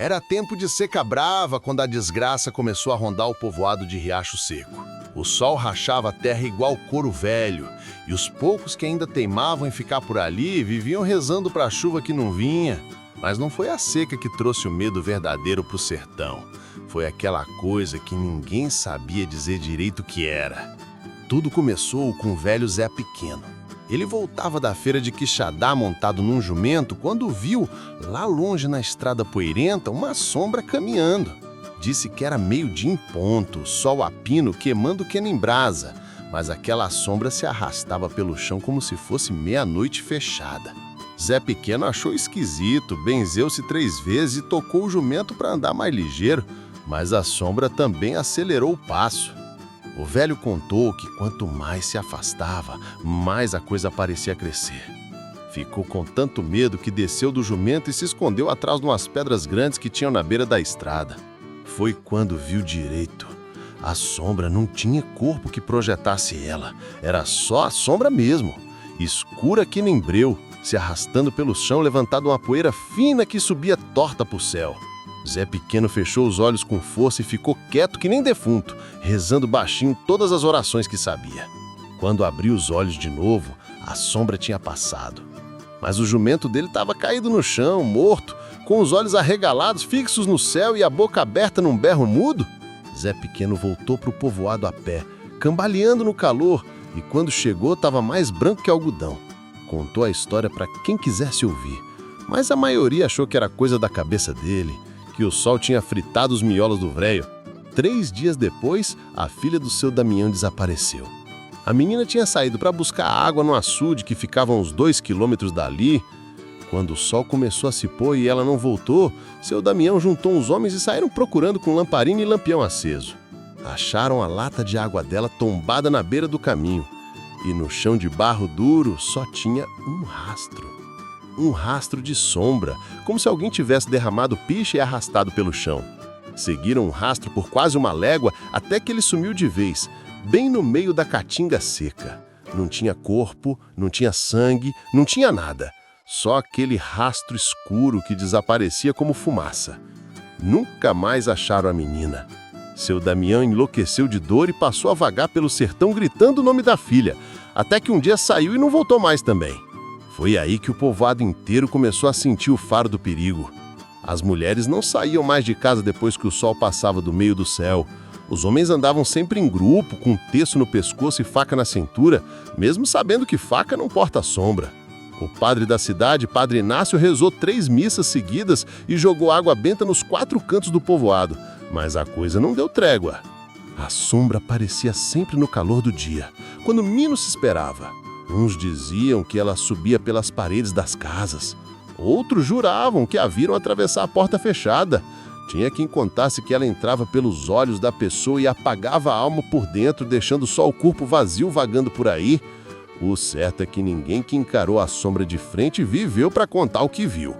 Era tempo de seca brava quando a desgraça começou a rondar o povoado de Riacho Seco. O sol rachava a terra igual couro velho, e os poucos que ainda teimavam em ficar por ali viviam rezando para a chuva que não vinha. Mas não foi a seca que trouxe o medo verdadeiro para o sertão. Foi aquela coisa que ninguém sabia dizer direito o que era. Tudo começou com o velho Zé Pequeno. Ele voltava da feira de Quixadá montado num jumento quando viu, lá longe na estrada poeirenta, uma sombra caminhando. Disse que era meio-dia em ponto, sol a pino queimando que nem brasa, mas aquela sombra se arrastava pelo chão como se fosse meia-noite fechada. Zé Pequeno achou esquisito, benzeu-se 3 vezes e tocou o jumento para andar mais ligeiro, mas a sombra também acelerou o passo. O velho contou que quanto mais se afastava, mais a coisa parecia crescer. Ficou com tanto medo que desceu do jumento e se escondeu atrás de umas pedras grandes que tinham na beira da estrada. Foi quando viu direito. A sombra não tinha corpo que projetasse ela, era só a sombra mesmo, escura que nem breu, se arrastando pelo chão levantado uma poeira fina que subia torta pro céu. Zé Pequeno fechou os olhos com força e ficou quieto que nem defunto, rezando baixinho todas as orações que sabia. Quando abriu os olhos de novo, a sombra tinha passado. Mas o jumento dele estava caído no chão, morto, com os olhos arregalados, fixos no céu e a boca aberta num berro mudo. Zé Pequeno voltou para o povoado a pé, cambaleando no calor, e quando chegou estava mais branco que algodão. Contou a história para quem quisesse ouvir, mas a maioria achou que era coisa da cabeça dele, que o sol tinha fritado os miolos do véio. 3 dias depois, a filha do seu Damião desapareceu. A menina tinha saído para buscar água no açude que ficava a uns 2 quilômetros dali. Quando o sol começou a se pôr e ela não voltou, seu Damião juntou uns homens e saíram procurando com lamparina e lampião aceso. Acharam a lata de água dela tombada na beira do caminho. E no chão de barro duro só tinha um rastro. Um rastro de sombra, como se alguém tivesse derramado piche e arrastado pelo chão. Seguiram o rastro por quase 1 légua até que ele sumiu de vez, bem no meio da caatinga seca. Não tinha corpo, não tinha sangue, não tinha nada. Só aquele rastro escuro que desaparecia como fumaça. Nunca mais acharam a menina. Seu Damião enlouqueceu de dor e passou a vagar pelo sertão gritando o nome da filha, até que um dia saiu e não voltou mais também. Foi aí que o povoado inteiro começou a sentir o faro do perigo. As mulheres não saíam mais de casa depois que o sol passava do meio do céu. Os homens andavam sempre em grupo, com terço no pescoço e faca na cintura, mesmo sabendo que faca não porta sombra. O padre da cidade, Padre Inácio, rezou 3 missas seguidas e jogou água benta nos 4 cantos do povoado, mas a coisa não deu trégua. A sombra aparecia sempre no calor do dia, quando menos se esperava. Uns diziam que ela subia pelas paredes das casas. Outros juravam que a viram atravessar a porta fechada. Tinha quem contasse que ela entrava pelos olhos da pessoa e apagava a alma por dentro, deixando só o corpo vazio vagando por aí. O certo é que ninguém que encarou a sombra de frente viveu para contar o que viu.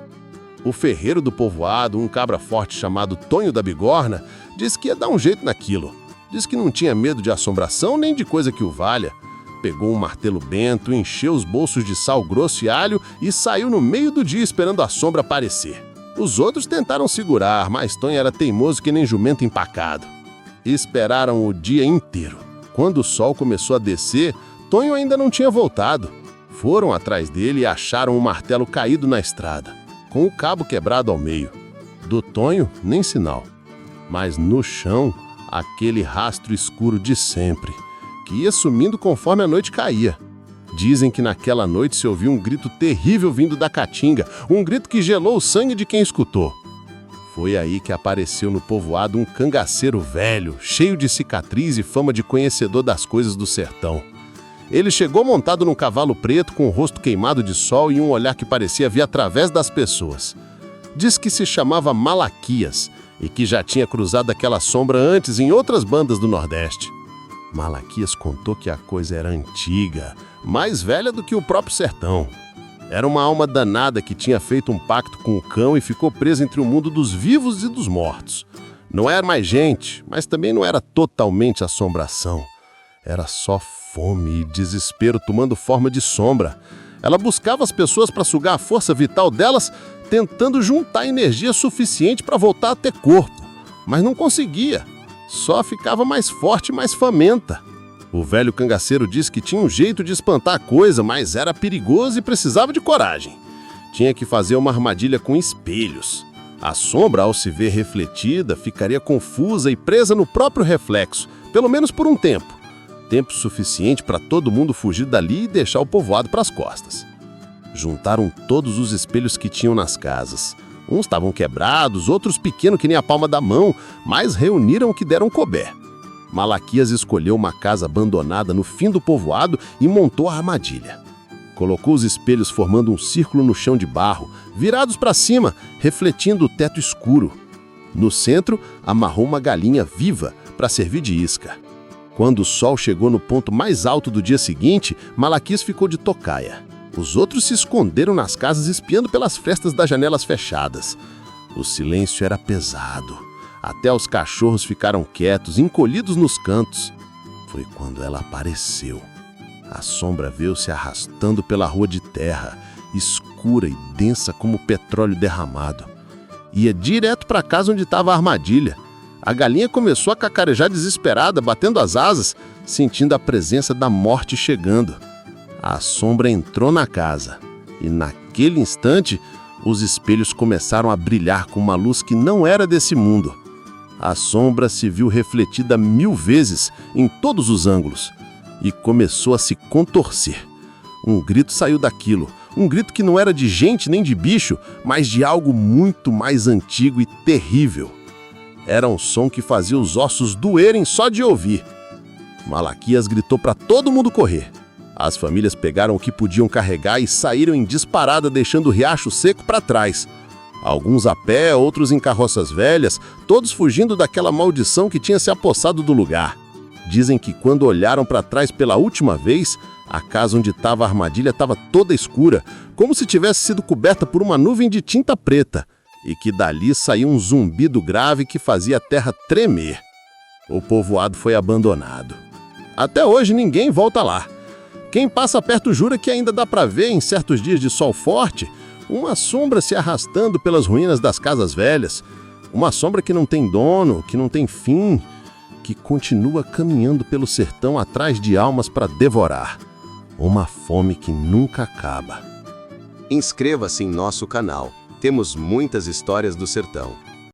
O ferreiro do povoado, um cabra forte chamado Tonho da Bigorna, disse que ia dar um jeito naquilo. Disse que não tinha medo de assombração nem de coisa que o valha. Pegou um martelo bento, encheu os bolsos de sal grosso e alho e saiu no meio do dia esperando a sombra aparecer. Os outros tentaram segurar, mas Tonho era teimoso que nem jumento empacado. Esperaram o dia inteiro. Quando o sol começou a descer, Tonho ainda não tinha voltado. Foram atrás dele e acharam o martelo caído na estrada, com o cabo quebrado ao meio. Do Tonho, nem sinal. Mas no chão, aquele rastro escuro de sempre, que ia sumindo conforme a noite caía. Dizem que naquela noite se ouviu um grito terrível vindo da caatinga, um grito que gelou o sangue de quem escutou. Foi aí que apareceu no povoado um cangaceiro velho, cheio de cicatriz e fama de conhecedor das coisas do sertão. Ele chegou montado num cavalo preto, com o rosto queimado de sol e um olhar que parecia vir através das pessoas. Diz que se chamava Malaquias e que já tinha cruzado aquela sombra antes em outras bandas do Nordeste. Malaquias contou que a coisa era antiga, mais velha do que o próprio sertão. Era uma alma danada que tinha feito um pacto com o cão e ficou presa entre o mundo dos vivos e dos mortos. Não era mais gente, mas também não era totalmente assombração. Era só fome e desespero tomando forma de sombra. Ela buscava as pessoas para sugar a força vital delas, tentando juntar energia suficiente para voltar a ter corpo, mas não conseguia. Só ficava mais forte e mais faminta. O velho cangaceiro disse que tinha um jeito de espantar a coisa, mas era perigoso e precisava de coragem. Tinha que fazer uma armadilha com espelhos. A sombra, ao se ver refletida, ficaria confusa e presa no próprio reflexo, pelo menos por um tempo. Tempo suficiente para todo mundo fugir dali e deixar o povoado para as costas. Juntaram todos os espelhos que tinham nas casas. Uns estavam quebrados, outros pequenos que nem a palma da mão, mas reuniram o que deram couber. Malaquias escolheu uma casa abandonada no fim do povoado e montou a armadilha. Colocou os espelhos formando um círculo no chão de barro, virados para cima, refletindo o teto escuro. No centro, amarrou uma galinha viva para servir de isca. Quando o sol chegou no ponto mais alto do dia seguinte, Malaquias ficou de tocaia. Os outros se esconderam nas casas espiando pelas frestas das janelas fechadas. O silêncio era pesado. Até os cachorros ficaram quietos, encolhidos nos cantos. Foi quando ela apareceu. A sombra veio se arrastando pela rua de terra, escura e densa como petróleo derramado. Ia direto para a casa onde estava a armadilha. A galinha começou a cacarejar desesperada, batendo as asas, sentindo a presença da morte chegando. A sombra entrou na casa e, naquele instante, os espelhos começaram a brilhar com uma luz que não era desse mundo. A sombra se viu refletida 1000 vezes em todos os ângulos e começou a se contorcer. Um grito saiu daquilo, um grito que não era de gente nem de bicho, mas de algo muito mais antigo e terrível. Era um som que fazia os ossos doerem só de ouvir. Malaquias gritou para todo mundo correr. As famílias pegaram o que podiam carregar e saíram em disparada, deixando o riacho seco para trás. Alguns a pé, outros em carroças velhas, todos fugindo daquela maldição que tinha se apossado do lugar. Dizem que quando olharam para trás pela última vez, a casa onde estava a armadilha estava toda escura, como se tivesse sido coberta por uma nuvem de tinta preta, e que dali saía um zumbido grave que fazia a terra tremer. O povoado foi abandonado. Até hoje ninguém volta lá. Quem passa perto jura que ainda dá para ver, em certos dias de sol forte, uma sombra se arrastando pelas ruínas das casas velhas. Uma sombra que não tem dono, que não tem fim, que continua caminhando pelo sertão atrás de almas para devorar. Uma fome que nunca acaba. Inscreva-se em nosso canal. Temos muitas histórias do sertão.